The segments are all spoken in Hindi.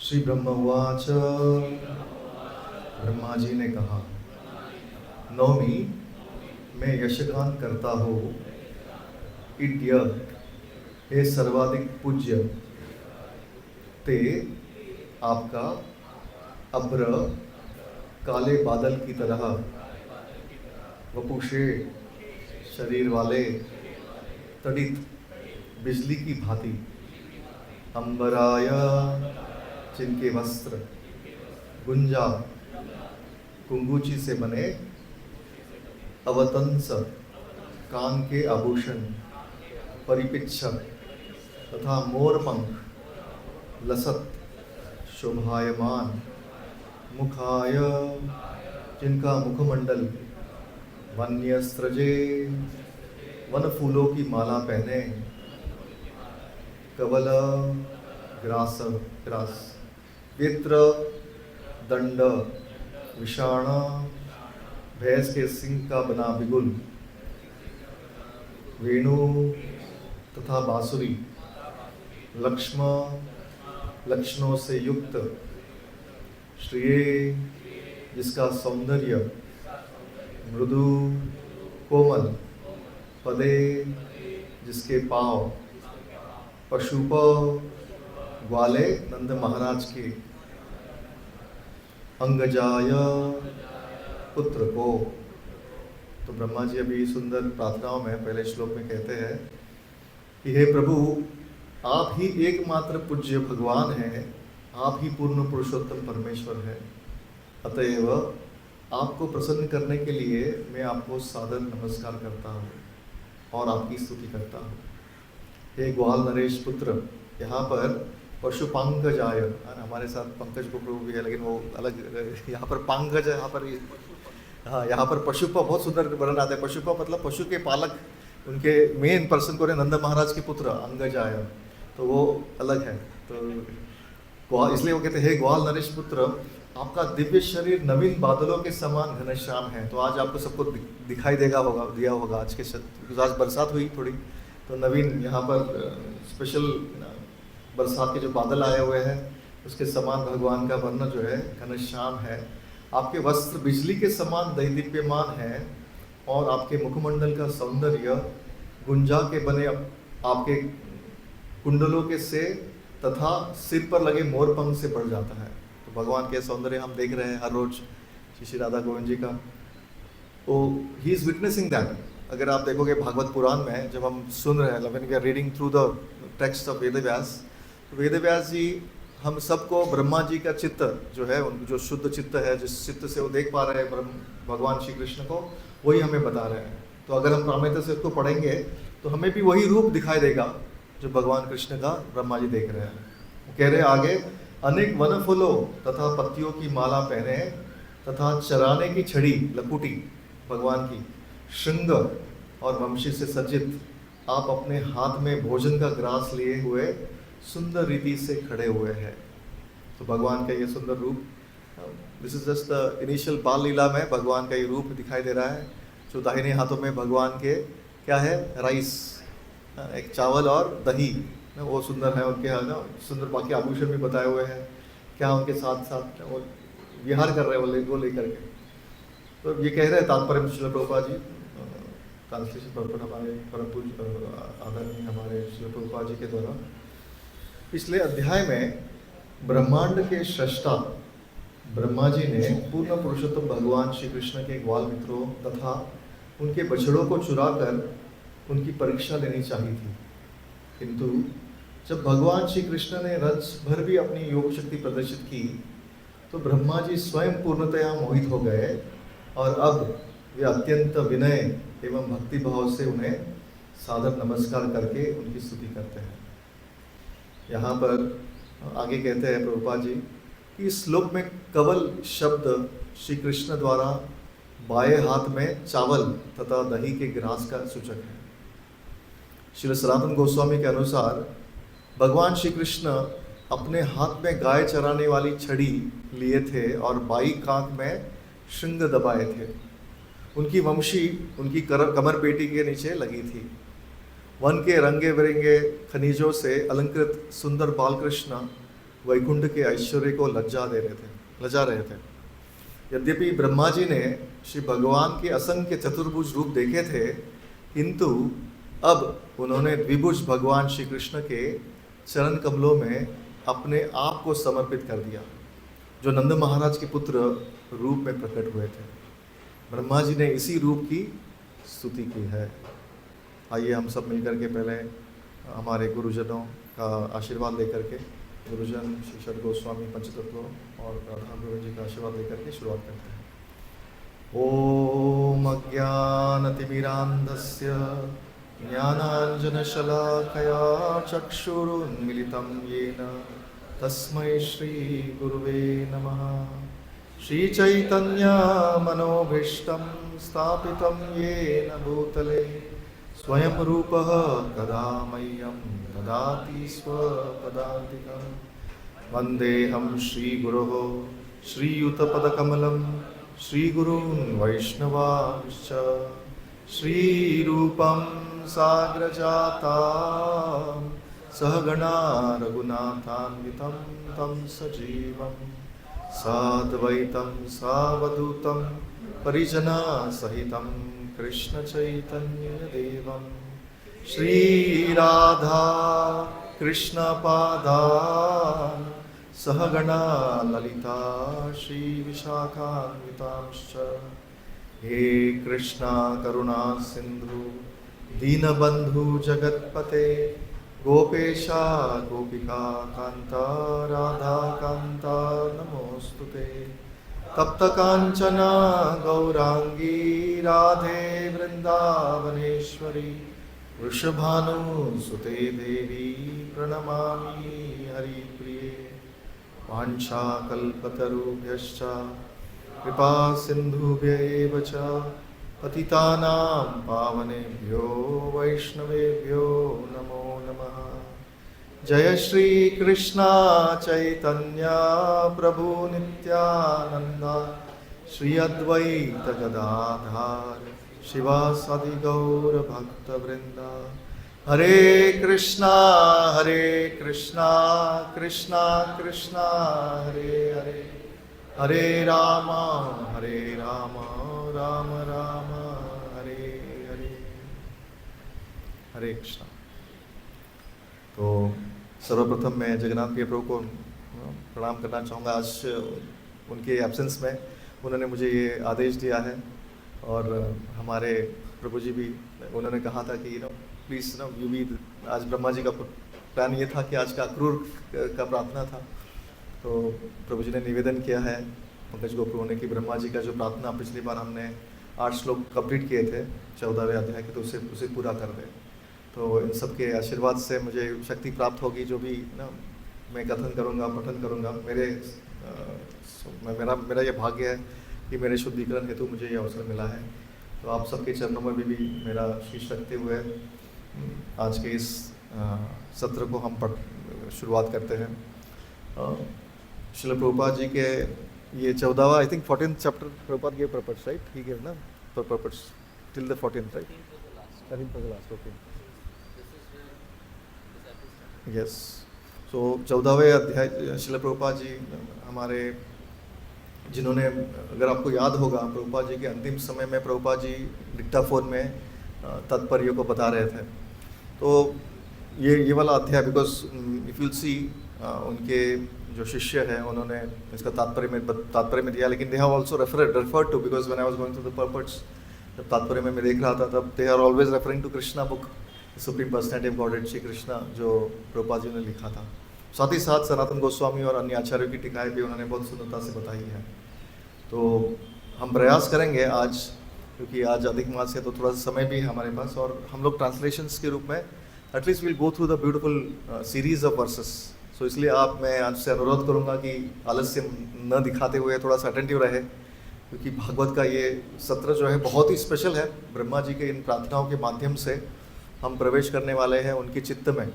श्री ब्रह्मवाच। ब्रह्मा जी ने कहा, नौमी मैं यशगान करता हो, इड्य हे सर्वाधिक पूज्य, ते आपका अभ्र काले बादल की तरह, वपुषे शरीर वाले, तड़ित बिजली की भांति, अंबराय जिनके वस्त्र, गुंजा कुंगुची से बने, अवतंस कान के आभूषण, परिपिच्छ तथा मोरपंख, लसत शोभायमान, मुखाय जिनका मुखमंडल, वन्यस्त्रजे वन फूलों की माला पहने, कवल ग्रास ग्रास, वित्र दंड विषाण, भैंस के सिंह का बना बिगुल, वेणु तथा बांसुरी, लक्ष्म लक्षणों से युक्त, श्रेय जिसका सौंदर्य, मृदु कोमल, पदे जिसके पांव, पशुप ग्वाले नंद महाराज के, अंगजाय पुत्र को। तो ब्रह्मा जी अभी सुंदर प्रार्थनाओं में पहले श्लोक में कहते हैं कि हे प्रभु, आप ही एकमात्र पूज्य भगवान हैं, आप ही पूर्ण पुरुषोत्तम परमेश्वर हैं। अतएव आपको प्रसन्न करने के लिए मैं आपको सादर नमस्कार करता हूँ और आपकी स्तुति करता हूँ। हे ग्वाल नरेश पुत्र, यहाँ पर पशुपांगजाय, हमारे साथ पंकज को प्रभु भी है लेकिन वो अलग, यहाँ पर पांगज, यहाँ पर हाँ, यहाँ पर पशुप बहुत सुंदर वर्णन आता है। पशुप मतलब पशु के पालक, उनके मेन पर्सन को नंद महाराज के पुत्र अंगजाय, तो वो अलग है। तो इसलिए वो कहते हैं हे ग्वाल नरेश पुत्र, आपका दिव्य शरीर नवीन बादलों के समान घनश्याम है। तो आज आपको सबको दिखाई दिया होगा आज के आज बरसात हुई थोड़ी, तो नवीन यहाँ पर स्पेशल बरसात के जो बादल आए हुए हैं उसके समान भगवान का वर्ण जो है घनश्याम है। आपके वस्त्र बिजली के समान दैदीप्यमान है और आपके मुखमंडल का सौंदर्य गुंजा के बने आपके कुंडलों के से तथा सिर पर लगे मोरपंख से बढ़ जाता है। तो भगवान के सौंदर्य हम देख रहे हैं हर रोज श्री राधा गोविंद जी का। तो ही इज विटनेसिंग दैट। अगर आप देखोगे भागवत पुराण में जब हम सुन रहे हैं, when we are reading through the text of Ved Vyas, तो वेद व्यास जी हम सबको ब्रह्मा जी का चित्त जो है, उन जो शुद्ध चित्त है, जिस चित्त से वो देख पा रहे हैं भगवान श्री कृष्ण को, वही हमें बता रहे हैं। तो अगर हम प्रामाणिकता से उसको पढ़ेंगे तो हमें भी वही रूप दिखाई देगा जो भगवान कृष्ण का ब्रह्मा जी देख रहे हैं। वो कह रहे हैं आगे, अनेक वन फूलों तथा पत्तियों की माला पहने तथा चराने की छड़ी लकुटी भगवान की, श्रृंग और वंशी से सज्जित, आप अपने हाथ में भोजन का ग्रास लिए हुए सुंदर रीति से खड़े हुए हैं। तो भगवान का ये सुंदर रूप, this is just the initial बाल लीला में भगवान का ये रूप दिखाई दे रहा है। जो दाहिने हाथों में भगवान के क्या है, राइस, एक चावल और दही, वो सुंदर है उनके, है ना, सुंदर। बाकी आभूषण भी बताए हुए हैं, क्या उनके साथ साथ वो विहार कर रहे हैं वो लेकर के। तो ये कह रहे हैं तात्पर्य श्रील प्रभुपाद जी, ट्रांसलेशन पर हमारे परम पूज्य आदरणीय हमारे श्रील प्रभुपाद जी के द्वारा। पिछले अध्याय में ब्रह्मांड के सृष्टा ब्रह्मा जी ने पूर्ण पुरुषोत्तम भगवान श्री कृष्ण के ग्वाल मित्रों तथा उनके बछड़ों को चुराकर उनकी परीक्षा लेनी चाहिए थी, किंतु जब भगवान श्री कृष्ण ने रज भर भी अपनी योग शक्ति प्रदर्शित की तो ब्रह्मा जी स्वयं पूर्णतया मोहित हो गए और अब वे अत्यंत विनय एवं भक्ति भाव से उन्हें सादर नमस्कार करके उनकी स्तुति करते हैं। यहाँ पर आगे कहते हैं प्रभुपाद जी कि इस श्लोक में कवल शब्द श्री कृष्ण द्वारा बाएं हाथ में चावल तथा दही के ग्रास का सूचक है। श्री सनातन गोस्वामी के अनुसार भगवान श्री कृष्ण अपने हाथ में गाय चराने वाली छड़ी लिए थे और बाई कांख में श्रृंग दबाए थे। उनकी वंशी उनकी कमर पेटी के नीचे लगी थी। वन के रंगे बिरंगे खनिजों से अलंकृत सुंदर बालकृष्ण वैकुंठ के ऐश्वर्य को लजा रहे थे। यद्यपि ब्रह्मा जी ने श्री भगवान के असंख्य चतुर्भुज रूप देखे थे, किंतु अब उन्होंने द्विभुज भगवान श्री कृष्ण के चरण कमलों में अपने आप को समर्पित कर दिया, जो नंद महाराज के पुत्र रूप में प्रकट हुए थे। ब्रह्मा जी ने इसी रूप की स्तुति की है। आइए हम सब मिलकर के पहले हमारे गुरुजनों का आशीर्वाद लेकर के, गुरुजन श्री षड गोस्वामी पंचतत्व और राधा गुरु जी का आशीर्वाद लेकर के शुरुआत करते हैं। ओम अज्ञानतिमिरान्धस्य ज्ञानाञ्जनशलाकया चक्षुरुन्मिलितं येन तस्मै श्रीगुरुवे नमः। श्रीचैतन्यमनोभीष्टं स्थापितं येन भूतले स्वयं रूपः कदा मह्यं ददाति स्वपदान्तिकं। वन्देऽहं श्रीगुरोः श्रीयुतपदकमलं श्रीगुरून् वैष्णवांश्च श्रीरूपं साग्रजातां सहगणा रघुनाथान्वितं तं सजीवं साद्वैतं सावधूतं परिजनसहितं कृष्णचैतन्यदेवं श्रीराधा कृष्णपादान् सहगणा ललिता श्रीविशाखान्वितांश्च। हे कृष्णा करुणा सिंधु दीनबंधु जगत्पते गोपेशा गोपिका कांता राधा कांता नमोस्तुते। तप्त कांचना गौरांगी राधे वृंदावनेश्वरी वृषभानुसुते देवी प्रणमामि हरिप्रिये। वाञ्छाकल्पतरुभ्यश्च कृपा सिन्धुभ्यैव च पतितानां पावनेभ्यो वैष्णवेभ्यो नमो नमः। जय श्री कृष्णा चैतन्य प्रभु नित्यानंद श्री अद्वैत गदाधर शिवासादि गौर भक्तवृंद। हरे कृष्णा कृष्णा कृष्णा हरे हरे, हरे राम राम राम हरे हरे। हरे कृष्णा। तो सर्वप्रथम मैं जगन्नाथ प्रिय प्रभु को प्रणाम करना चाहूँगा। आज उनके एब्सेंस में उन्होंने मुझे ये आदेश दिया है, और हमारे प्रभु जी भी उन्होंने कहा था कि प्लीज़ यू भी। आज ब्रह्मा जी का प्लान ये था कि आज का अक्रूर का प्रार्थना था, तो प्रभु जी ने निवेदन किया है पंकज गोप्रभु ने कि ब्रह्मा जी का जो प्रार्थना पिछली बार हमने 8 श्लोक कंप्लीट किए थे 14वें अध्याय के, तो उसे पूरा कर दे। तो इन सब के आशीर्वाद से मुझे शक्ति प्राप्त होगी, जो भी मैं कथन करूँगा, पठन करूँगा। मेरा ये भाग्य है कि मेरे शुद्धिकरण हेतु मुझे ये अवसर मिला है। तो आप सबके चरणों में भी मेरा शीश रखते हुए आज के इस सत्र को हम शुरुआत करते हैं। श्रील प्रभुपाद जी के ये 14वां, I think 14th chapter Prabhupada give purpose, right? He give ना purpose till the 14th, right? 13th was the last, okay. Yes. So 14वें अध्याय श्रील प्रभुपाद जी हमारे, जिन्होंने, अगर आपको याद होगा, प्रभुपाद जी के अंतिम समय में प्रभुपाद जी डिक्टाफोन में तात्पर्य को बता रहे थे। तो ये वाला अध्याय, बिकॉज इफ यू सी उनके जो शिष्य हैं उन्होंने इसका तात्पर्य में दिया, लेकिन they have also referred to, because when I was going through the purpose, जब तात्पर्य में मैं देख रहा था तब they are always referring to Krishna book, supreme personality of godhead Shri Krishna, जो प्रभुपाद जी ने लिखा था। साथ ही साथ सनातन गोस्वामी और अन्य आचार्यों की टीकाएं भी उन्होंने बहुत सुंदरता से बताई है। तो हम प्रयास करेंगे आज, क्योंकि आज अधिक मास है तो थोड़ा सा समय भी है हमारे पास, और हम लोग ट्रांसलेशंस के रूप में at least will go through the beautiful series of verses. So इसलिए मैं आपसे अनुरोध करूंगा कि आलस्य न दिखाते हुए थोड़ा सा अटेंटिव रहे, क्योंकि भागवत का ये सत्र जो है बहुत ही स्पेशल है। ब्रह्मा जी के इन प्रार्थनाओं के माध्यम से हम प्रवेश करने वाले हैं उनके चित्त में।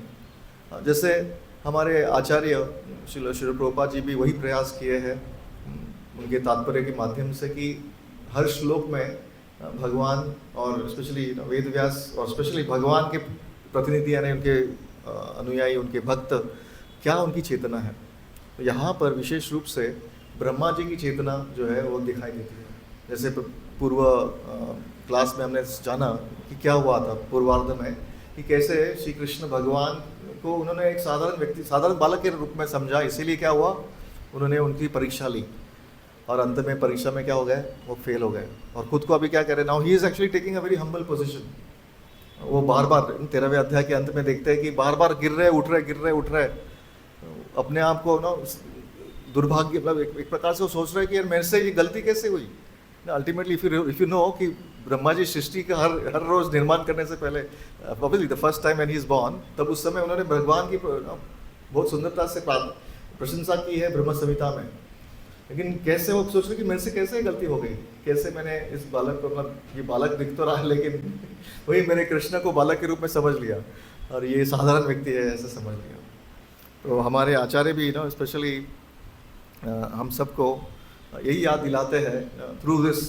जैसे हमारे आचार्य श्री प्रभुपाद जी भी वही प्रयास किए हैं उनके तात्पर्य के माध्यम से, कि हर श्लोक में भगवान और स्पेशली वेद व्यास और स्पेशली भगवान के प्रतिनिधि यानी उनके अनुयायी, उनके भक्त, क्या उनकी चेतना है, तो यहाँ पर विशेष रूप से ब्रह्मा जी की चेतना जो है वो दिखाई देती है। जैसे पूर्व क्लास में हमने जाना कि क्या हुआ था पूर्वार्ध में, कि कैसे श्री कृष्ण भगवान को उन्होंने एक साधारण व्यक्ति, साधारण बालक के रूप में समझा, इसीलिए क्या हुआ, उन्होंने उनकी परीक्षा ली और अंत में परीक्षा में क्या हो गए, वो फेल हो गए और खुद को अभी क्या कह रहे हैं, now he is actually taking a very humble position. वो बार बार 13वें अध्याय के अंत में देखते हैं कि बार बार गिर रहे उठ रहे, अपने आप को ना दुर्भाग्य, मतलब एक प्रकार से वो सोच रहे हैं कि यार मेरे से ये गलती कैसे हुई। अल्टीमेटली इफ यू नो कि ब्रह्मा जी सृष्टि का हर रोज निर्माण करने से पहले, obviously the first time when he is born, तब उस समय उन्होंने भगवान की बहुत सुंदरता से प्रशंसा की है ब्रह्म संहिता में। लेकिन कैसे वो सोच रहे कि मेरे से कैसे गलती हो गई, कैसे मैंने इस बालक को, मतलब ये बालक दिख तो रहा है लेकिन वही मैंने कृष्ण को बालक के रूप में समझ लिया और ये साधारण व्यक्ति है ऐसे समझ लिया। तो हमारे आचार्य भी स्पेशली हम सबको यही याद दिलाते हैं through this,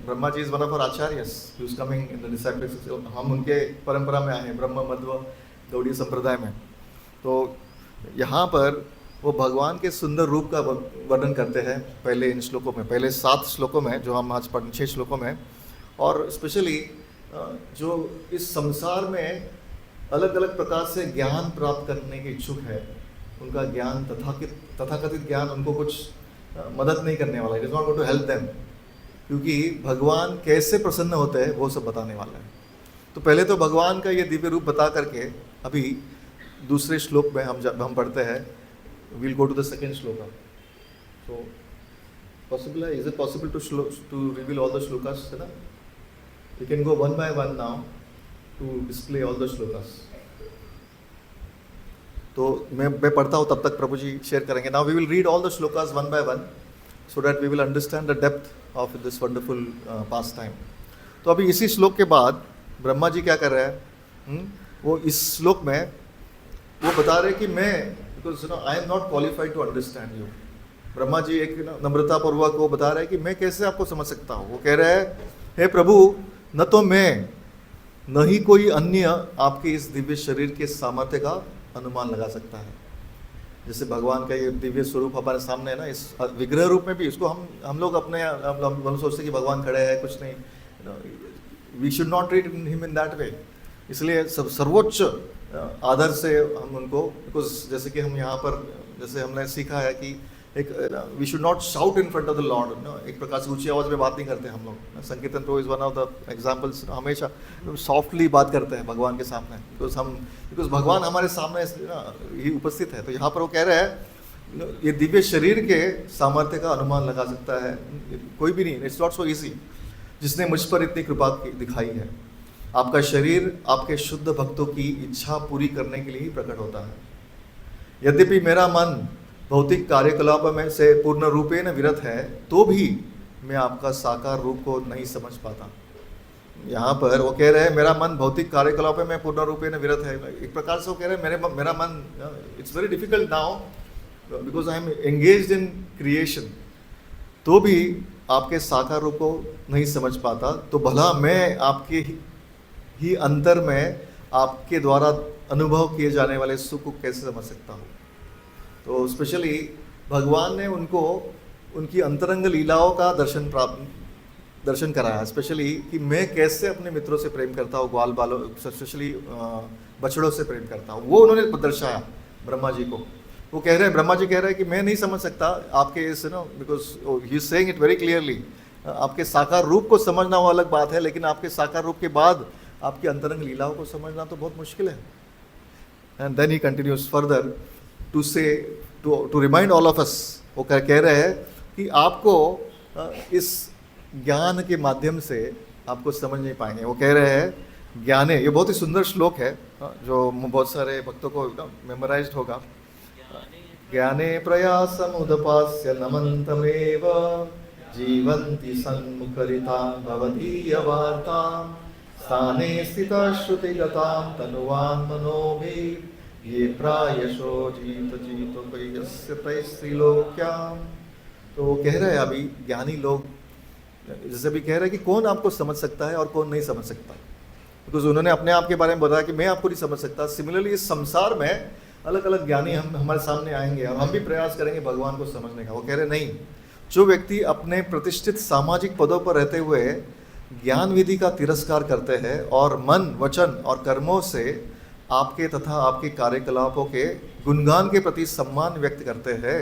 Brahma ji is one of our acharyas who is coming in the disciples. हम उनके परंपरा में आए हैं, ब्रह्म मध्व गौड़ीय संप्रदाय में। तो यहाँ पर वो भगवान के सुंदर रूप का वर्णन करते हैं पहले इन श्लोकों में, पहले 7 श्लोकों में जो हम आज पढ़, 6 श्लोकों में। और स्पेशली जो इस संसार में अलग अलग प्रकार से ज्ञान प्राप्त करने के इच्छुक है, उनका ज्ञान तथाकथित ज्ञान उनको कुछ मदद नहीं करने वाला है, it is not going to help them, क्योंकि भगवान कैसे प्रसन्न होते हैं वो सब बताने वाला है। तो पहले तो भगवान का ये दिव्य रूप बता करके अभी दूसरे श्लोक में हम पढ़ते हैं, we'll go to the second shloka. So possible है, is it possible to reveal all the shlokas, है ना? We can go one by one now to display all the shlokas. तो मैं पढ़ता हूँ, तब तक प्रभु जी शेयर करेंगे। Now we will read all the shlokas one by one so that we will understand the depth of this wonderful pastime. तो अभी इसी श्लोक के बाद ब्रह्मा जी क्या कर रहे हैं, वो इस श्लोक में वो बता रहे कि मैं, because I am not qualified to understand you. Brahma ji एक नम्रता पूर्वक वो बता रहे हैं कि मैं कैसे आपको समझ सकता हूँ। वो कह रहे हैं, हे प्रभु, न तो मैं न ही कोई अन्य आपके इस दिव्य शरीर के सामर्थ्य का अनुमान लगा सकता है। जैसे भगवान का ये दिव्य स्वरूप हमारे सामने है ना, इस विग्रह रूप में भी इसको हम लोग अपने हम सोचते कि भगवान खड़े हैं, कुछ नहीं, we should not treat him in that way. इसलिए सर्वोच्च आदर से हम उनको, बिकॉज जैसे कि हम यहाँ पर जैसे हमने सीखा है कि एक we should not shout in front of the lord, एक प्रकार से ऊंची आवाज़ में बात नहीं करते हम लोग। संकीर्तन तो is one of the examples, हमेशा सॉफ्टली बात करते हैं भगवान के सामने, बिकॉज भगवान हमारे सामने ही उपस्थित है। तो यहाँ पर वो कह रहे हैं ये दिव्य शरीर के सामर्थ्य का अनुमान लगा सकता है कोई भी नहीं, इट्स नॉट सो ईजी, जिसने मुझ पर इतनी कृपा दिखाई है। आपका शरीर आपके शुद्ध भक्तों की इच्छा पूरी करने के लिए ही प्रकट होता है। यद्यपि मेरा मन भौतिक कार्यकलापों में से पूर्ण रूपेण विरत है, तो भी मैं आपका साकार रूप को नहीं समझ पाता। यहाँ पर वो कह रहे हैं मेरा मन भौतिक कार्यकलापों में पूर्ण रूपेण विरत है। एक प्रकार से वो कह रहे हैं मेरा मन, it's very difficult now because I M engaged in creation, तो भी आपके साकार रूप को नहीं समझ पाता। तो भला मैं आपके ही अंतर में आपके द्वारा अनुभव किए जाने वाले सुख को कैसे समझ सकता हूँ। तो स्पेशली भगवान ने उनको उनकी अंतरंग लीलाओं का दर्शन कराया, स्पेशली कि मैं कैसे अपने मित्रों से प्रेम करता हूँ, ग्वाल बालों, स्पेशली बछड़ों से प्रेम करता हूँ, वो उन्होंने दर्शाया ब्रह्मा जी को। वो कह रहे हैं, ब्रह्मा जी कह रहे हैं कि मैं नहीं समझ सकता आपके इस because he is saying it very clearly, आपके साकार रूप को समझना वो अलग बात है, लेकिन आपके साकार रूप के बाद आपकी अंतरंग लीलाओं को समझना तो बहुत मुश्किल है। And then he continues further to say to remind all of us, वो कह रहे हैं कि आपको इस ज्ञान के माध्यम से आपको समझ नहीं पाएंगे। वो कह रहे हैं ज्ञाने, ये बहुत ही सुंदर श्लोक है जो बहुत सारे भक्तों को मेमोराइज्ड होगा। ज्ञाने प्रयासम उदपास्य नमन्तमेव जीवन्ति सन्मुखरितां भवदीय वार्तां स्थाने स्थिता श्रुतिगतां तनुवान् मनोभिः ये प्रायशो जीतो कयस्य तैस्त्रिलोक्याम। तो वो कह रहे हैं अभी ज्ञानी लोग, जैसे भी कह रहे हैं कि कौन आपको समझ सकता है और कौन नहीं समझ सकता, बिकॉज उन्होंने अपने आप के बारे में बताया कि मैं आपको नहीं समझ सकता। सिमिलरली इस संसार में अलग अलग ज्ञानी हम हमारे सामने आएंगे और हम भी प्रयास करेंगे भगवान को समझने का। वो कह रहे नहीं, जो व्यक्ति अपने प्रतिष्ठित सामाजिक पदों पर रहते हुए ज्ञान विधि का तिरस्कार करते हैं और मन, वचन और कर्मों से आपके तथा आपके कार्यकलापों के गुणगान के प्रति सम्मान व्यक्त करते हैं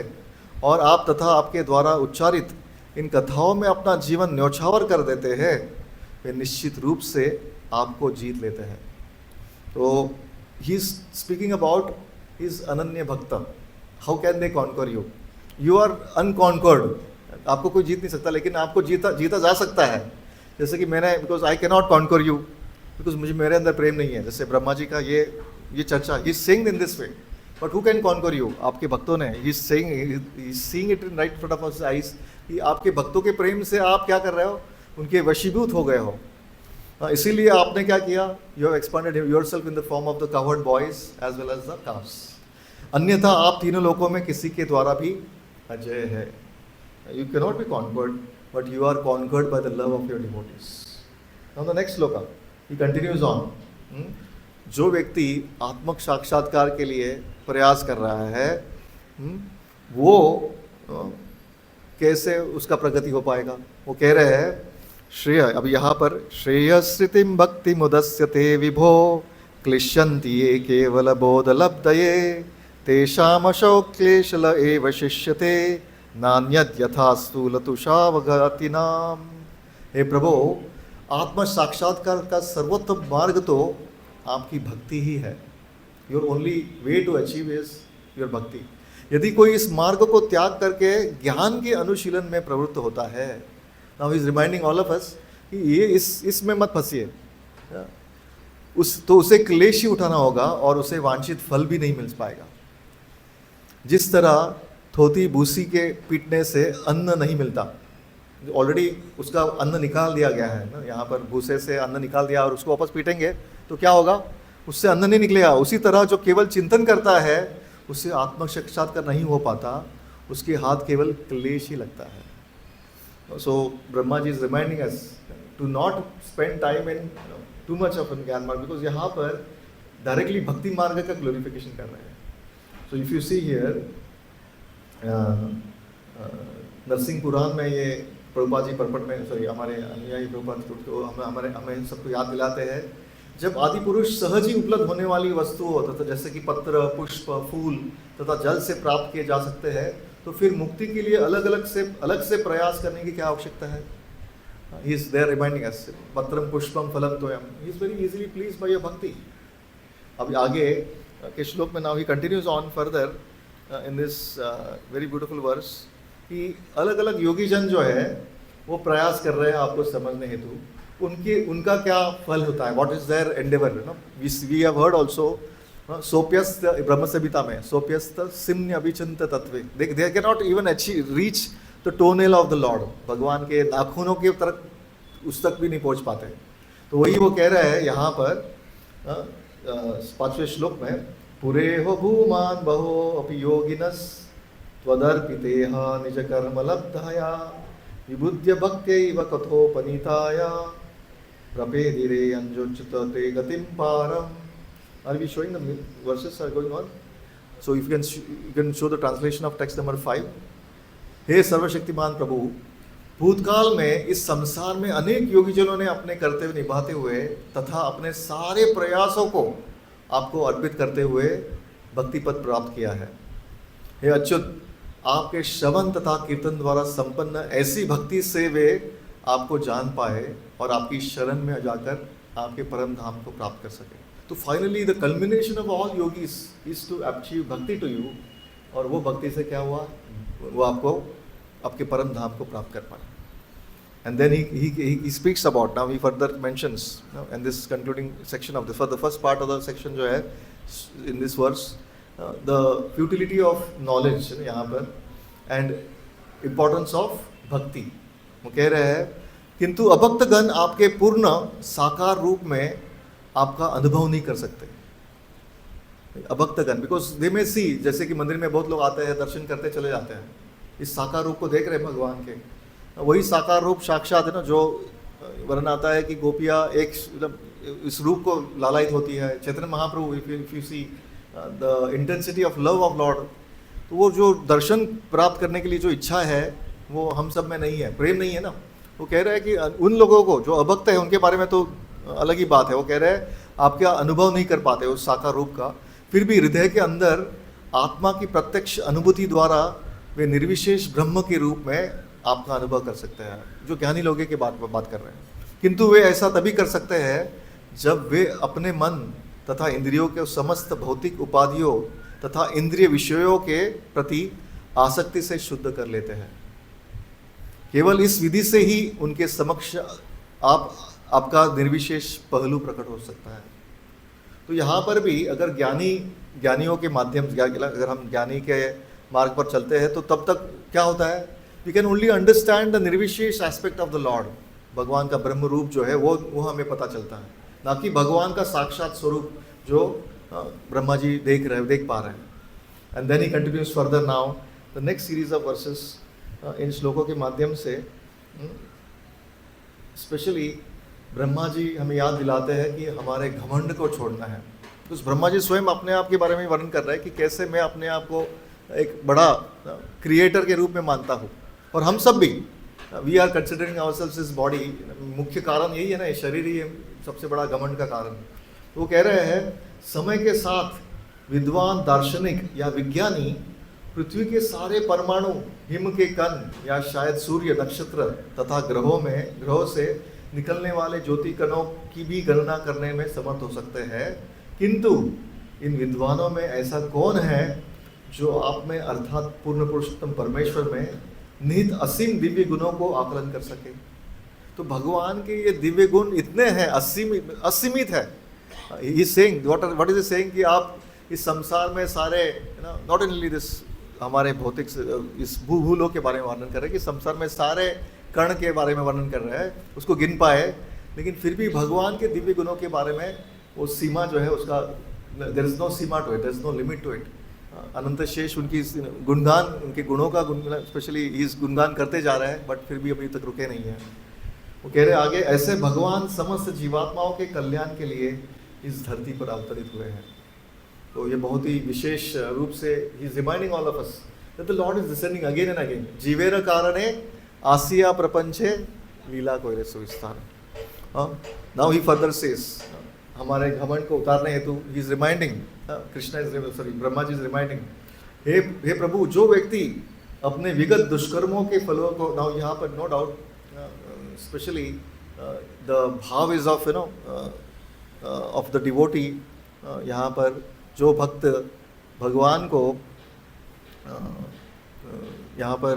और आप तथा आपके द्वारा उच्चारित इन कथाओं में अपना जीवन न्यौछावर कर देते हैं, वे निश्चित रूप से आपको जीत लेते हैं। तो he is speaking about his अनन्य भक्त। How can they conquer you? You are unconquered, आपको कोई जीत नहीं सकता, लेकिन आपको जीता जा सकता है। जैसे कि मैंने, because I can not conquer you, because मेरे अंदर प्रेम नहीं है। जैसे ब्रह्मा जी का ये चर्चा, he saying in this way, but who can conquer you? आपके भक्तों ने, he seeing it in right front of his eyes, कि आपके भक्तों के प्रेम से आप क्या कर रहे हो, उनके वशीभूत हो गए हो। इसीलिए आपने क्या किया, you have expanded yourself in the form of the cowherd boys as well as the calves. अन्यथा आप तीनों लोकों में किसी के द्वारा भी अजय है। You can not be conquered, but you are conquered by the love of your devotees. Now the next shloka, he continues on. जो व्यक्ति आत्मक साक्षात्कार के लिए प्रयास कर रहा है, वो कैसे उसका प्रगति हो पाएगा? वो कह रहे हैं श्रेय, अब यहाँ पर श्रेयस्थितिम भक्ति मुदस्यते विभो क्लिश्यन्ति ये केवल बोध लब्धये तेषाम अशोक्लेशल एव शिष्यते नान्यद यथा स्थूल तुषावगतिनाम। हे प्रभु, आत्म साक्षात्कार का सर्वोत्तम मार्ग तो आपकी भक्ति ही है। Your only way to achieve is your bhakti. यदि कोई इस मार्ग को त्याग करके ज्ञान के अनुशीलन में प्रवृत्त होता है, now he is reminding all of अस कि ये इसमें मत फंसिए, तो उसे क्लेश ही उठाना होगा और उसे वांछित फल भी नहीं मिल पाएगा। जिस तरह थोती भूसी के पीटने से अन्न नहीं मिलता, ऑलरेडी उसका अन्न निकाल दिया गया है ना, यहाँ पर भूसे से अन्न निकाल दिया और उसको वापस पीटेंगे तो क्या होगा, उससे अन्न नहीं निकलेगा। उसी तरह जो केवल चिंतन करता है उससे आत्म साक्षात्कार नहीं हो पाता, उसके हाथ केवल क्लेश ही लगता है। So Brahma ji is reminding us to not spend time in too much of ज्ञान मार्ग, because यहाँ पर डायरेक्टली भक्ति मार्ग का ग्लोरिफिकेशन कर रहे हैं। So if you see here, Narasimha पुराण में ये प्रभुपाद जी परपट में, सॉरी हमारे अनुयायी प्रभुपाद को हमें सबको याद दिलाते हैं, जब आदि पुरुष सहज ही उपलब्ध होने वाली वस्तुओं तथा जैसे कि पत्र, पुष्प, फूल तथा जल से प्राप्त किए जा सकते हैं, तो फिर मुक्ति के लिए अलग से प्रयास करने की क्या आवश्यकता है? He is there reminding us, पत्रम पुष्पम फलम तोयम, he is very easily pleased by your bhakti। अब आगे के श्लोक में now he continues on further in this very beautiful verse कि अलग अलग योगी जन जो है वो प्रयास कर रहे हैं आपको समझने हेतु, उनका क्या फल होता है, what is their endeavor, you know? We have heard also सोप्यस्त ब्रह्म संहिता में, सोप्यस्त सिम्न अभिचिंत तत्वे, they can not even reach the टोनेल of the lord, भगवान के नाखूनों के तरफ उस तक भी नहीं पहुंच पाते। तो वही वो कह रहे हैं यहाँ पर 5वें श्लोक में, पुरे हो भूमान बहो अपि योगिनस त्वदर्पितेह निज कर्म लब्धाया विबुद्ध्य भक्त्यैव कथोपनीताया प्रपेदिरे अंजोच्युत ते गतिम पारम। Are we showing the verses are going on? So if you can show the translation of text number 5. हे सर्वशक्तिमान प्रभु, भूतकाल में इस संसार में अनेक योगीजनों ने अपने कर्तव्य निभाते हुए तथा अपने सारे प्रयासों को आपको अर्पित करते हुए भक्ति पद प्राप्त किया है। हे अच्युत, आपके श्रवण तथा कीर्तन द्वारा संपन्न ऐसी भक्ति से वे आपको जान पाए और आपकी शरण में जाकर आपके परम धाम को प्राप्त कर सके। तो finally the culmination of all yogis is to achieve bhakti to you, और वो भक्ति से क्या हुआ, वो आपको आपके परम धाम को प्राप्त कर पाए। And then he speaks about, now he further mentions in this concluding section of the first part of the section जो है in this verse, the futility of knowledge यहाँ पर एंड इम्पोर्टेंस ऑफ भक्ति। वो कह रहे हैं किंतु अभक्तगण आपके पूर्ण साकार रूप में आपका अनुभव नहीं कर सकते। अभक्तगण, बिकॉज दे में सी, जैसे कि मंदिर में बहुत लोग आते हैं, दर्शन करते चले जाते हैं, इस साकार रूप को देख रहे हैं भगवान के, वही साकार रूप साक्षात है ना, जो वर्णन आता है कि गोपियाँ एक इस रूप को लालायित होती है। Chaitanya Mahaprabhu, if you see the intensity of love of lord, तो वो जो दर्शन प्राप्त करने के लिए जो इच्छा है वो हम सब में नहीं है, प्रेम नहीं है ना। वो कह रहा है कि उन लोगों को जो अभक्त है उनके बारे में तो अलग ही बात है। वो कह रहे हैं आप क्या अनुभव नहीं कर पाते उस साकार रूप का, फिर भी हृदय के अंदर आत्मा की प्रत्यक्ष अनुभूति द्वारा वे निर्विशेष ब्रह्म के रूप में आपका अनुभव कर सकते हैं, जो ज्ञानी लोगों की बात कर रहे हैं। किंतु वे ऐसा तभी कर सकते हैं जब वे अपने मन तथा इंद्रियों के समस्त भौतिक उपाधियों तथा इंद्रिय विषयों के प्रति आसक्ति से शुद्ध कर लेते हैं। केवल इस विधि से ही उनके समक्ष आपका निर्विशेष पहलू प्रकट हो सकता है। तो यहाँ पर भी अगर ज्ञानियों के माध्यम से अगर हम ज्ञानी के मार्ग पर चलते हैं तो तब तक क्या होता है, we can only understand the nirvishesha aspect of the lord. भगवान का ब्रह्म रूप जो है वो हमें पता चलता है, ना कि भगवान का साक्षात स्वरूप जो ब्रह्मा जी देख पा रहे हैं। And then he continues further now the next series of verses. इन श्लोकों के माध्यम से स्पेशली ब्रह्मा जी हमें याद दिलाते हैं कि हमारे घमंड को छोड़ना है। तो ब्रह्मा जी स्वयं अपने आप के बारे में वर्णन कर रहे हैं कि कैसे मैं अपने आप को एक बड़ा क्रिएटर के रूप में मानता हूँ, और हम सब भी we are considering ourselves is body. मुख्य कारण यही है ना, ये शरीर ही सबसे बड़ा घमंड का कारण। वो कह रहे हैं समय के साथ विद्वान दार्शनिक या विज्ञानी पृथ्वी के सारे परमाणु, हिम के कण या शायद सूर्य, नक्षत्र तथा ग्रहों से निकलने वाले ज्योति कणों की भी गणना करने में समर्थ हो सकते हैं। किंतु इन विद्वानों में ऐसा कौन है जो आप में अर्थात पूर्ण पुरुषोत्तम परमेश्वर में निहित असीम दिव्य गुणों को आकलन कर सके। तो भगवान के ये दिव्य गुण इतने हैं, असीमित है। He saying what is saying कि आप इस संसार में सारे नॉट ओनली दिस हमारे भौतिक इस भूलोक के बारे में वर्णन कर रहे हैं कि संसार में सारे कर्ण के बारे में वर्णन कर रहे हैं, उसको गिन पाए, लेकिन फिर भी भगवान के दिव्य गुणों के बारे में वो सीमा जो है उसका देयर इज नो सीमा to it, there is no limit to it. Ananta Shesha उनकी गुणगान, उनके गुणों का स्पेशली इस गुणगान करते जा रहे हैं, बट फिर भी अभी तक रुके नहीं हैं। वो कह रहे आगे, ऐसे भगवान समस्त जीवात्माओं के कल्याण के लिए इस धरती पर अवतरित हुए हैं। तो ये बहुत ही विशेष रूप से he is reminding all of us that the lord is descending again and again. जीवेर कारणे आसिया प्रपंचे लीला कोइरे सुविस्तार। नाउ ही फर्दर सेज, हमारे घमंड को उतारने हेतु he is reminding, Brahma ji is reminding, हे प्रभु, जो व्यक्ति अपने विगत दुष्कर्मों के फलों को, नाउ यहाँ पर नो डाउट स्पेशली द भाव is of of the devotee. यहाँ पर जो भक्त भगवान को यहाँ पर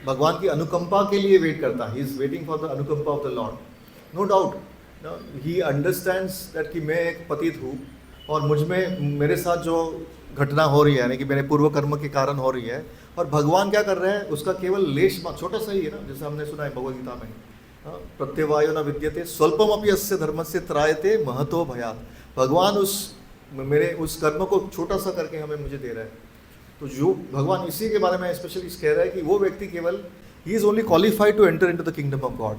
भगवान की अनुकंपा के लिए वेट करता है, he is waiting for the अनुकंपा of the lord. No doubt he understands that कि मैं एक पतित हूँ और मुझ में मेरे साथ जो घटना हो रही है, यानी कि मेरे पूर्व कर्म के कारण हो रही है, और भगवान क्या कर रहे हैं उसका केवल लेश छोटा सा ही है ना, जैसे हमने सुना है भगवद गीता में, प्रत्यवायो न विद्यते स्वल्पम अपि अस्य धर्मस्य त्रायते महतो भयात्। भगवान मेरे उस कर्म को छोटा सा करके हमें मुझे दे रहा है। तो जो भगवान इसी के बारे में स्पेशली कह रहा है कि वो व्यक्ति केवल ही is only qualified to enter into the kingdom of God.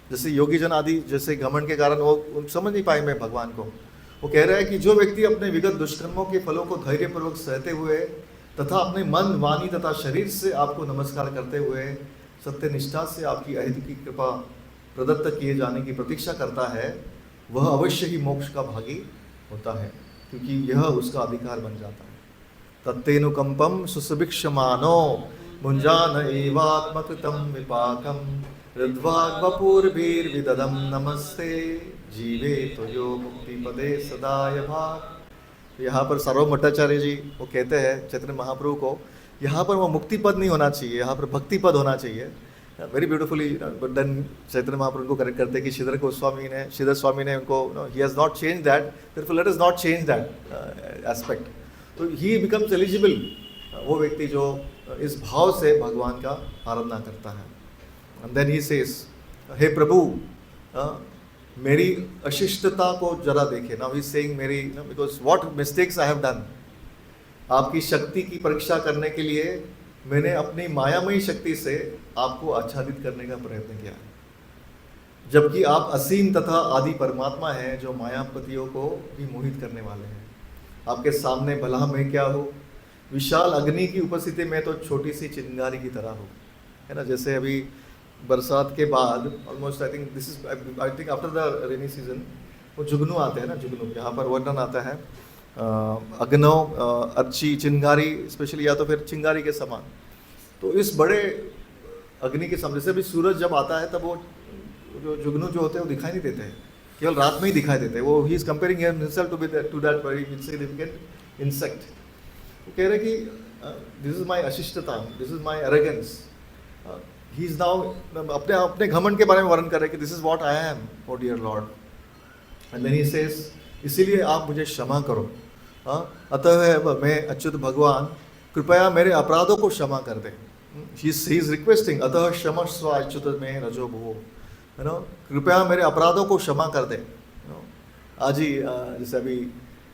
जैसे योगी जन आदि जैसे घमंड के कारण वो समझ नहीं पाए मैं भगवान को। वो कह रहा है कि जो व्यक्ति अपने विगत दुष्कर्मों के फलों को धैर्यपूर्वक सहते हुए तथा अपने मन, वाणी तथा शरीर से आपको नमस्कार करते हुए सत्य निष्ठा से आपकी अहित की कृपा प्रदत्त किए जाने की प्रतीक्षा करता है, वह अवश्य ही मोक्ष का भागी होता है, क्योंकि यह उसका अधिकार बन जाता है। तत्तेनुकंपम सुसुभिक्षमानो भुंजान एवात्मकृतं विपाकम हृद्वाग्वपुर्भिर्विदधं नमस्ते जीवे तो यो मुक्ति पदे सदाय भाग। यहाँ पर सार्वभौम भट्टाचार्य जी वो कहते हैं चैतन्य महाप्रभु को, यहाँ पर वो मुक्ति पद नहीं होना चाहिए, यहाँ पर भक्ति पद होना चाहिए। Very beautifully but then Chaitanya Mahaprabhu को करेक्ट करते हैं कि श्रीधर स्वामी ने उनको he has not change that, therefore let us not change that aspect. तो ही बिकम्स एलिजिबल, वो व्यक्ति जो इस भाव से भगवान का आराधना करता है। एंड देन ही सेज, हे प्रभु मेरी अशिष्टता को जरा देखे। नाउ ही इज सेइंग मेरी, because what mistakes I have done. आपकी शक्ति की परीक्षा करने के लिए मैंने अपनी मायामयी शक्ति से आपको आच्छादित करने का प्रयत्न किया, जबकि आप असीम तथा आदि परमात्मा हैं जो मायापतियों को भी मोहित करने वाले हैं। आपके सामने भला मैं क्या हूँ, विशाल अग्नि की उपस्थिति में तो छोटी सी चिंगारी की तरह हो, है ना। जैसे अभी बरसात के बाद almost I think after the rainy season वो जुगनू आते हैं ना, जुगनू यहाँ पर वर्णन आता है अग्नौ अच्छी चिंगारी स्पेशली, या तो फिर चिंगारी के समान। तो इस बड़े अग्नि के सामने, जैसे अभी सूरज जब आता है तब वो जो जुगनू जो होते हैं वो दिखाई नहीं देते हैं, केवल रात में ही दिखाई देते हैं। वो he is comparing himself to that very insignificant insect. वो कह रहे कि दिस इज माय अशिष्टता, this is my arrogance. He is now अपने अपने घमंड के बारे में वर्णन कर रहे हैं कि this is what I am, O dear lord. And then he says, इसीलिए आप मुझे क्षमा करो। अतः मैं अच्युत भगवान कृपया मेरे अपराधों को क्षमा कर दे। ही इज रिक्वेस्टिंग, अतः क्षमस्व अच्युत में रजो भुवो, है ना, कृपया मेरे अपराधों को क्षमा कर दे। आज ही जैसे अभी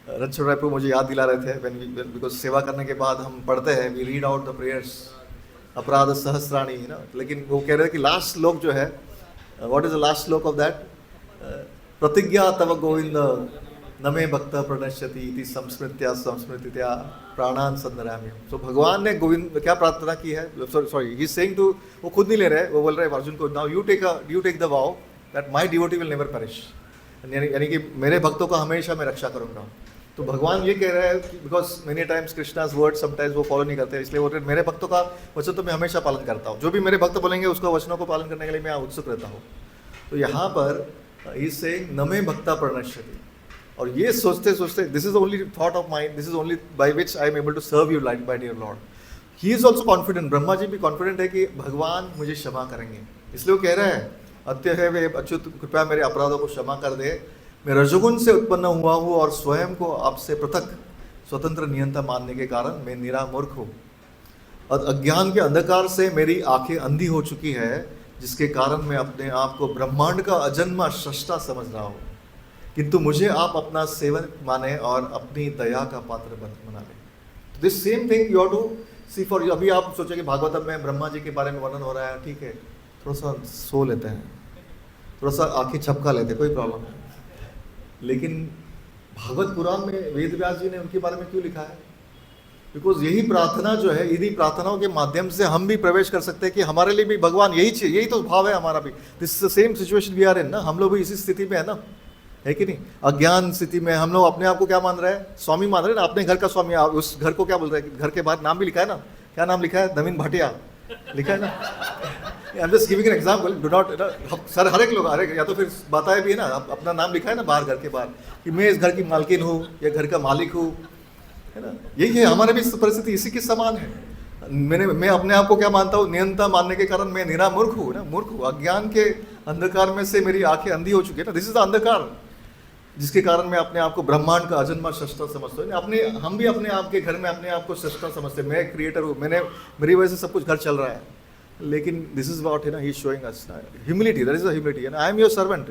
रणछोड़ रायपुर मुझे याद दिला रहे थे, बिकॉज सेवा करने के बाद हम पढ़ते हैं, we read out the prayers, Aparadha Sahasrani, है ना। लेकिन वो कह रहे हैं कि लास्ट श्लोक जो है, व्हाट इज द लास्ट श्लोक ऑफ दैट, प्रतिज्ञा तव गोविंद नमे भक्त प्रणश्यति इति संस्मृत्या संस्मृतित्या प्राणान संदराम्य। तो भगवान ने गोविंद क्या प्रार्थना की है, sorry he is saying to, वो खुद नहीं ले रहे, वो बोल रहे हैं अर्जुन को, now you take the vow that my devotee will never perish, यानी कि मेरे भक्तों का हमेशा मैं रक्षा करूंगा। तो भगवान ये कह रहे हैं कि because many times Krishna's word sometimes वो फॉलो नहीं करते, इसलिए वो मेरे भक्तों का वचन तो मैं हमेशा पालन करता हूँ, जो भी मेरे भक्त बोलेंगे उसका वचनों को पालन करने के लिए मैं उत्सुक रहता हूँ। तो यहाँ पर इज सेइंग नमे भक्ता प्रणश्यति, और ये सोचते सोचते, this is only thought of mind, this is only by which I am able to serve you like by dear lord. He is also confident, Brahma ji भी कॉन्फिडेंट है कि भगवान मुझे क्षमा करेंगे, इसलिए वो कह रहे हैं अत्य है वे अच्युत कृपया मेरे अपराधों को क्षमा कर दे, मैं रजोगुण से उत्पन्न हुआ हूँ और स्वयं को आपसे पृथक स्वतंत्र नियंता मानने के कारण मैं निरामूर्ख हूँ, और अज्ञान के अंधकार से मेरी आंखें अंधी हो चुकी है, जिसके कारण मैं अपने आप को ब्रह्मांड का अजन्मा सृष्टा समझ रहा हूँ, किंतु मुझे आप अपना सेवक माने और अपनी दया का पात्र बना ले। This same thing you have to see for, अभी आप सोचे कि भागवतम में ब्रह्मा जी के बारे में वर्णन हो रहा है, ठीक है, थोड़ा सा सो लेते हैं, थोड़ा सा आंखें झपका लेते हैं, कोई प्रॉब्लम नहीं। लेकिन भागवत पुराण में वेद व्यास जी ने उनके बारे में क्यों लिखा है, बिकॉज यही प्रार्थना जो है, इन्हीं प्रार्थनाओं के माध्यम से हम भी प्रवेश कर सकते हैं कि हमारे लिए भी भगवान यही चाहिए, यही तो भाव है हमारा भी। This is the same situation we are in ना, हम लोग भी इसी स्थिति में है ना, है कि नहीं। अज्ञान स्थिति में हम लोग अपने आप को क्या मान रहे हैं, स्वामी मान रहे हैं ना, अपने घर का स्वामी। उस घर को क्या बोल रहे हैं, घर के बाहर नाम भी लिखा है ना, क्या नाम लिखा है, नवीन भाटिया लिखा है ना। I am just giving an example, do not, sir हर एक लोग, हर एक, या तो फिर बताया भी है ना, अपना नाम लिखा है ना बाहर, घर के बाहर, कि मैं इस घर की मालकिन हूँ या घर का मालिक हूँ, है ना। यही है हमारे भी परिस्थिति, इसी के समान है। मैं अपने आप को क्या मानता हूँ, नियंता मानने के कारण मैं निरामूर्ख हूँ ना, मूर्ख हूँ। अज्ञान के अंधकार में से मेरी आंखें अंधी हो चुकी है ना, दिस इज द अंधकार, जिसके कारण मैं अपने आप को ब्रह्मांड का अजन्मा सृष्टा समझता हूँ। अपने हम भी अपने आप के घर में अपने आप को सृष्टा समझते हैं, मैं क्रिएटर हूँ, मेरी वजह से सब कुछ घर चल रहा है। लेकिन दिस इज व्हाट है ना, he is showing us humility, that is the humility, and I am your servant,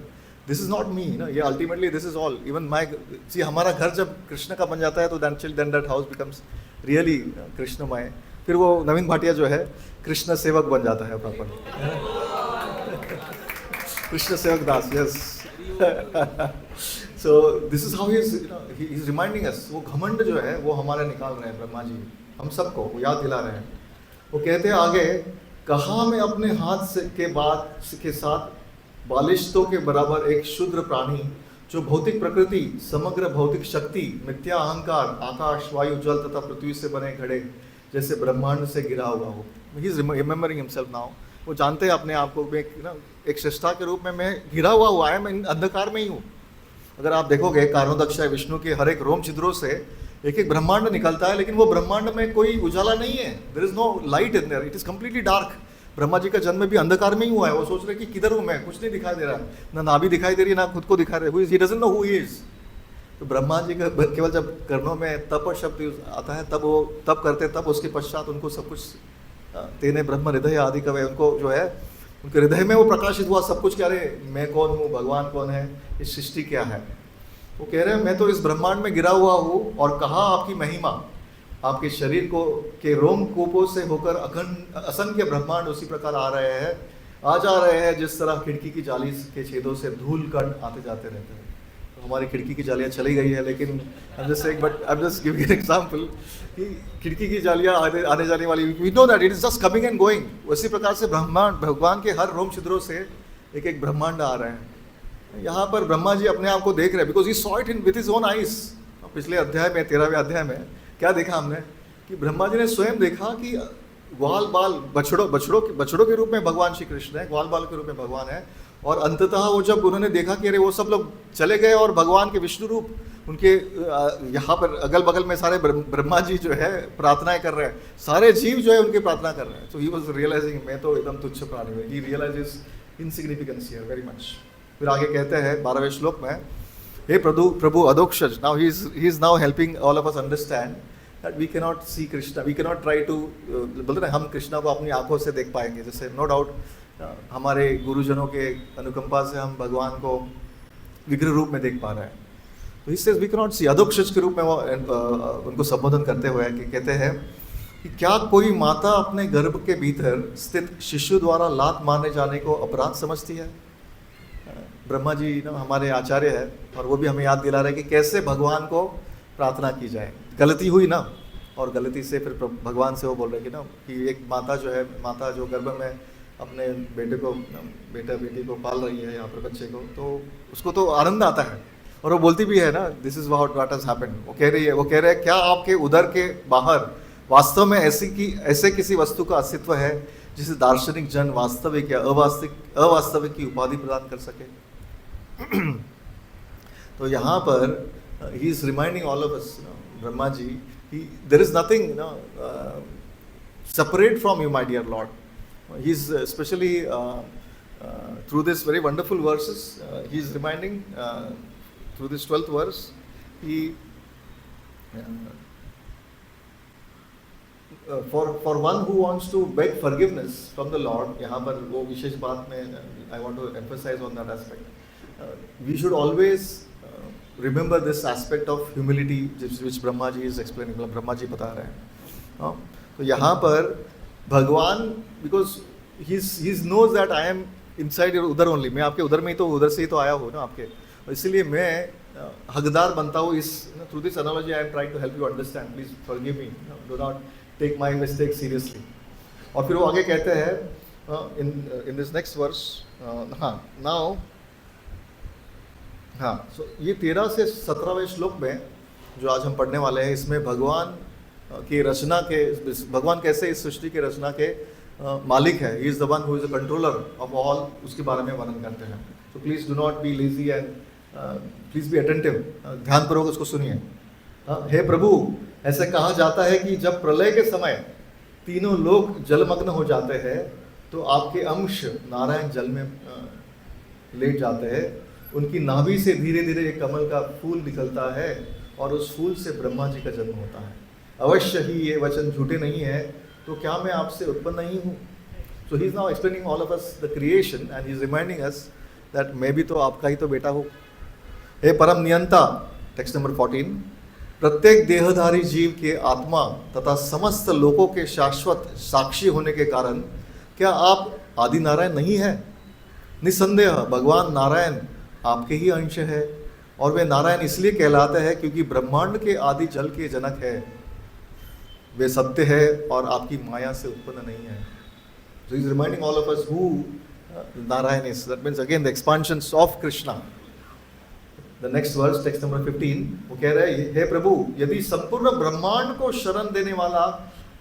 this is not me ना, ये ultimately this is all, even my, see हमारा घर जब कृष्ण का बन जाता है तो then that house becomes really कृष्णमय। फिर वो नवीन भाटिया जो है कृष्ण सेवक बन जाता है प्रॉपर, कृष्ण सेवक दास, yes. So this is how he is reminding us, वो घमंड जो है वो हमारे निकाल रहे हैं ब्रह्मा जी, हम सबको वो याद दिला रहे हैं। वो कहते हैं आगे, कहा मैं अपने हाथ से के साथ बालिश्तों के बराबर एक क्षुद्र प्राणी, जो भौतिक प्रकृति, समग्र भौतिक शक्ति, मिथ्या अहंकार, आकाश, वायु, जल तथा पृथ्वी से बने घड़े जैसे ब्रह्मांड से गिरा हुआ हो। He is remembering himself now, वो जानते हैं अपने आप को, एक श्रेष्ठा के रूप में मैं घिरा हुआ हूँ, आई मैं अंधकार में ही हूँ। अगर आप देखोगे कारणोदक्ष विष्णु के हर एक रोम छिद्रों से एक एक ब्रह्मांड निकलता है, लेकिन वो ब्रह्मांड में कोई उजाला नहीं है, there is no light in there, it is completely dark. Brahma ji का जन्म भी अंधकार में ही हुआ है, वो सोच रहे कि किधर हूँ मैं, कुछ नहीं दिखाई दे रहा, ना नाभि दिखाई दे रही है, ना खुद को दिखा रहे, he doesn't know who he is. तो ब्रह्मा जी का केवल जब कर्णों में तप शब्द आता है तब वो तप करते, तब उसके पश्चात उनको सब कुछ तेने ब्रह्म हृदय आदि कवे, उनको जो है उनके हृदय में वो प्रकाशित हुआ सब कुछ, क्या अरे मैं कौन हूँ, भगवान कौन है, इस सृष्टि क्या है। वो कह रहे हैं मैं तो इस ब्रह्मांड में गिरा हुआ हूँ, और कहा आपकी महिमा, आपके शरीर को के रोम कूपों से होकर अखंड असंख्य ब्रह्मांड उसी प्रकार आ जा रहे हैं जिस तरह खिड़की की जाली के छेदों से धूल कण आते जाते रहते हैं। हमारी खिड़की की जालियाँ चली गई है, लेकिन I'm just saying, but I'm just giving an example कि खिड़की की जालियाँ आने जाने वाली, we know that it is just coming and going। उसी प्रकार से ब्रह्मांड, भगवान के हर रोम छिद्रों से एक एक ब्रह्मांड आ रहे हैं। यहाँ पर ब्रह्मा जी अपने आप को देख रहे हैं, because he saw it in with his own eyes। पिछले अध्याय में 13वें अध्याय में क्या देखा हमने कि ब्रह्मा जी ने स्वयं देखा कि ग्वाल बाल बछड़ों के रूप में भगवान श्री कृष्ण है, ग्वाल बाल के रूप में भगवान है। और अंततः वो जब उन्होंने देखा कि अरे वो सब लोग चले गए और भगवान के विष्णु रूप उनके यहाँ पर अगल बगल में सारे ब्रह्मा जी जो है प्रार्थनाएं कर रहे हैं, सारे जीव जो है उनके प्रार्थना कर रहे हैं। तो ही वाज रियलाइजिंग मैं तो एकदम तुच्छ प्राणी हूँ। He realizes insignificance here very much. फिर आगे कहते हैं 12वें श्लोक में, हे प्रभु Adhokshaja, now he is now helping all of us understand that we can not see Krishna, we can not try to, बोलते ना हम कृष्णा को अपनी आंखों से देख पाएंगे। जैसे नो डाउट हमारे गुरुजनों के अनुकंपा से हम भगवान को विग्रह रूप में देख पा रहे हैं। तो इससे वी कैन नॉट सी, अधोक्षज के रूप में वो उनको संबोधन करते हुए कि कहते हैं कि क्या कोई माता अपने गर्भ के भीतर स्थित शिशु द्वारा लात मारने जाने को अपराध समझती है। ब्रह्मा जी ना हमारे आचार्य है और वो भी हमें याद दिला रहे हैं कि कैसे भगवान को प्रार्थना की जाए। गलती हुई ना, और गलती से फिर भगवान से वो बोल रहे कि ना कि एक माता जो है, माता जो गर्भ में अपने बेटे को, बेटी को पाल रही है यहाँ पर बच्चे को, तो उसको तो आनंद आता है और वो बोलती भी है ना, this is what has happened. वो कह रहे हैं क्या आपके उदर के बाहर वास्तव में ऐसे किसी वस्तु का अस्तित्व है जिसे दार्शनिक जन वास्तविक या अवास्तविक की उपाधि प्रदान कर सके। तो यहाँ पर he is reminding all of us, Brahma ji, there is nothing separate from you, my dear Lord. He's especially through this very wonderful verses, he's reminding through this 12th verse, he for one who wants to beg forgiveness from the Lord, यहाँ पर वो विशेष बात में I want to emphasize on that aspect. We should always remember this aspect of humility which Brahma ji is explaining, Brahma ji बता रहे हैं। तो यहाँ पर भगवान, because he knows that I am inside your उधर ओनली, मैं आपके उधर में ही तो, उधर से ही तो आया हूँ ना आपके, इसलिए मैं हकदार बनता हूँ इस, through this analogy I am trying to help you understand, please forgive me, do not take my mistake seriously. और फिर वो आगे कहते हैं in this next verse, so ये 13 से 17वें श्लोक में जो आज हम पढ़ने वाले हैं, इसमें भगवान की रचना के, भगवान कैसे इस सृष्टि के रचना के मालिक है, he is the one who is the controller of all, उसके बारे में वर्णन करते हैं। तो please do not be lazy and please be attentive, ध्यानपूर्वक उसको सुनिए। हे प्रभु, ऐसे कहा जाता है कि जब प्रलय के समय तीनों लोग जलमग्न हो जाते हैं तो आपके अंश नारायण जल में लेट जाते हैं, उनकी नाभि से धीरे धीरे एक कमल का फूल निकलता है और उस फूल से ब्रह्मा जी का जन्म होता है। अवश्य ही ये वचन झूठे नहीं है, तो क्या मैं आपसे उत्पन्न नहीं हूँ। So he is now explaining all of us the creation and he is reminding us that मैं भी तो आपका ही तो बेटा हूँ। हे परम नियंता, टेक्स्ट नंबर 14, प्रत्येक देहधारी जीव के आत्मा तथा समस्त लोकों के शाश्वत साक्षी होने के कारण क्या आप आदि नारायण नहीं है। निसंदेह भगवान नारायण आपके ही अंश है, और वे नारायण इसलिए कहलाते हैं क्योंकि ब्रह्मांड के आदि जल के जनक है। वे सत्य है और आपकी माया से उत्पन्न नहीं है। So he is reminding all of us who Narayan is. That means again the expansions of Krishna. The next verse, text number 15, वो कह रहे हैं, हे प्रभु, यदि संपूर्ण ब्रह्मांड को शरण देने वाला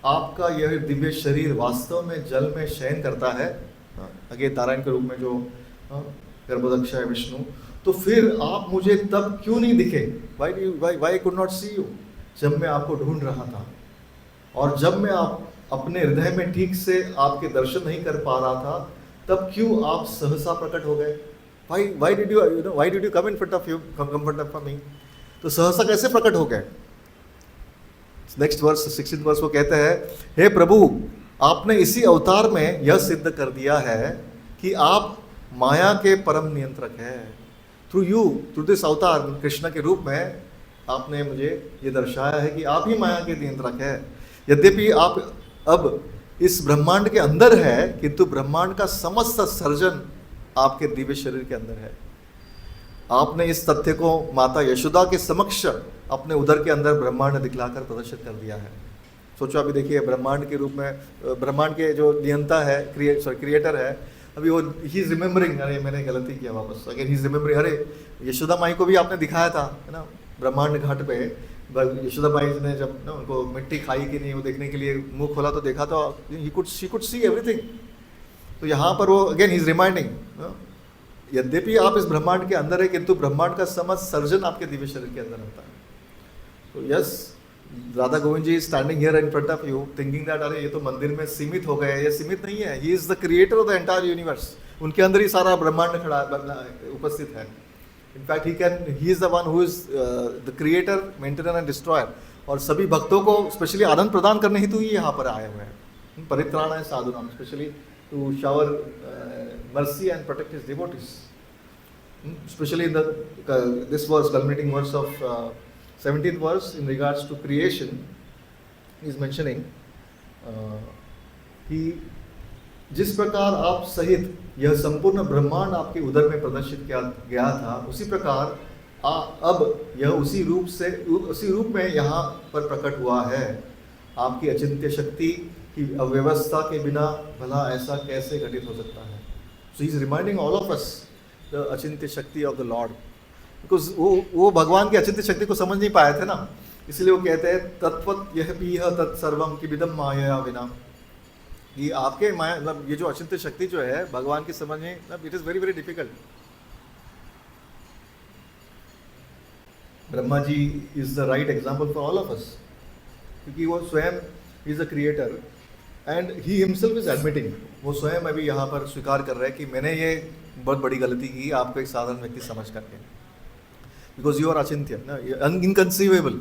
आपका यह दिव्य शरीर वास्तव में जल में शयन करता है, अगेन नारायण के रूप में जो गर्भोदक्ष है विष्णु, तो फिर आप मुझे तब क्यों नहीं दिखे? Why could not see you? जब मैं आपको ढूंढ रहा था और जब मैं आप अपने हृदय में ठीक से आपके दर्शन नहीं कर पा रहा था, तब क्यों आप सहसा प्रकट हो गए? Why did you come in front of me? तो सहसा कैसे प्रकट हो गए? नेक्स्ट वर्स 16 वर्स वो कहते हैं, हे प्रभु, आपने इसी अवतार में यह सिद्ध कर दिया है कि आप माया के परम नियंत्रक हैं। थ्रू दिस अवतार कृष्ण के रूप में आपने मुझे ये दर्शाया है कि आप ही माया के नियंत्रक हैं। यद्यपि आप अब इस ब्रह्मांड के अंदर है, किंतु ब्रह्मांड का समस्त सर्जन आपके दिव्य शरीर के अंदर है। आपने इस तथ्य को माता यशोदा के समक्ष अपने उदर के अंदर ब्रह्मांड दिखलाकर प्रदर्शित कर दिया है। सोचो अभी देखिए, ब्रह्मांड के रूप में, ब्रह्मांड के जो नियंता है, क्रिएटर है, अभी वो ही इज रिमेम्बरिंग, अरे मैंने गलती किया, वापस अगेन ही इज रिमेम्बरिंग, अरे यशोदा माई को भी आपने दिखाया था, है ना, ब्रह्मांड घाट पे यशोदा माई ने जब ना उनको मिट्टी खाई कि नहीं वो देखने के लिए मुंह खोला तो देखा तो शी कुड सी एवरीथिंग। तो यहाँ पर वो अगेन ही इज रिमाइंडिंग, यद्यपि आप इस ब्रह्मांड के अंदर है किंतु ब्रह्मांड का समस्त सर्जन आपके दिव्य शरीर के अंदर होता है। तो yes, Radha Govind ji standing here in front of you thinking that अरे ये तो मंदिर में सीमित हो गए, ये सीमित नहीं है, he is the creator of the entire universe. उनके अंदर ही सारा ब्रह्मांड खड़ा उपस्थित है। In fact he is the one who is the creator, maintainer and destroyer. और सभी भक्तों को स्पेशली आनंद प्रदान करने हेतु ही यहाँ पर आए हुए हैं। परित्राणाय साधुनाम, specially to shower mercy and protect his devotees. Especially in this verse, culminating verse of 17th verse, in regards to creation, he is mentioning कि जिस प्रकार आप सहित यह संपूर्ण ब्रह्मांड आपके उदर में प्रदर्शित किया गया था, उसी प्रकार अब यह उसी रूप में यहाँ पर प्रकट हुआ है। आपकी अचिंत्य शक्ति की अव्यवस्था के बिना भला ऐसा कैसे घटित हो सकता है। So he is reminding all of us the अचिंत्य शक्ति of the Lord, because वो भगवान की अचिंत्य शक्ति को समझ नहीं पाए थे ना, इसलिए वो कहते हैं तत्वत यह पीह तत्सर्वम कि विदम माया विना। ये आपके माया, मतलब ये जो अचिंत्य शक्ति जो है भगवान की समझ में, it is very very difficult. Brahma ji is the right example for all of us, क्योंकि वो स्वयं is the creator and he himself is admitting, वो स्वयं अभी यहाँ पर स्वीकार कर रहे हैं कि मैंने ये बहुत बड़ी गलती की आपको एक साधारण व्यक्ति समझ करके, बिकॉज यू आर अचिंत्य, inconceivable.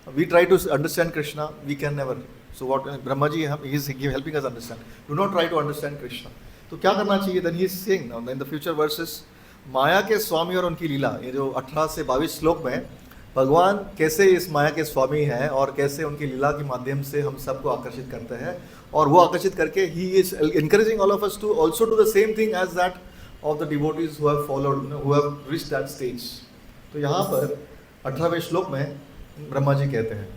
We try to understand Krishna, we can never. So what Brahma ji is helping us understand, do not try to understand Krishna. तो क्या करना चाहिए? Then he is saying in the future verses, माया के स्वामी और उनकी लीला। ये जो 18 से 22 श्लोक में भगवान कैसे इस माया के स्वामी हैं और कैसे उनकी लीला के माध्यम से हम सबको आकर्षित करते हैं, और वो आकर्षित करके ही is encouraging all of us to also do the same thing as that of the devotees who have followed, who have reached that stage. तो यहाँ पर 18वें श्लोक में ब्रह्मा जी कहते हैं,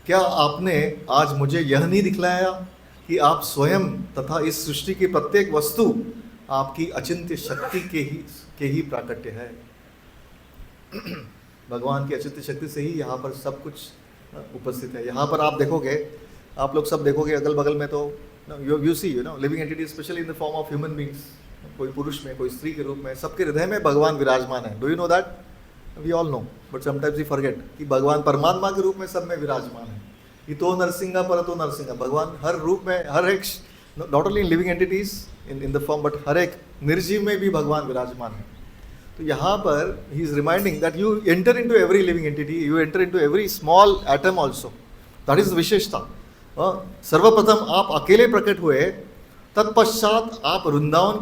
क्या आपने आज मुझे यह नहीं दिखलाया कि आप स्वयं तथा इस सृष्टि की प्रत्येक वस्तु आपकी अचिंत्य शक्ति के ही प्राकट्य है। भगवान की अचिंत्य शक्ति से ही यहाँ पर सब कुछ उपस्थित है। यहाँ पर आप देखोगे, आप लोग सब देखोगे अगल बगल में, तो you see living entity, especially in the form of human beings, कोई पुरुष में, कोई स्त्री के रूप में, सबके हृदय में भगवान विराजमान है। Do you know that? We all know, but sometimes we forget कि भगवान परमात्मा के रूप में सब में विराजमान है। ये तो नरसिंहा पर तो नरसिंहा, भगवान हर रूप में, हर एक, not only in living entities in the form, but हर एक निर्जीव में भी भगवान विराजमान है। तो यहाँ पर he is reminding that you enter into every living entity, you enter into every small atom also. That is विशेषता। सर्वप्रथम आप अकेले प्रकट हुए, तत्पश्चात आप वृंदावन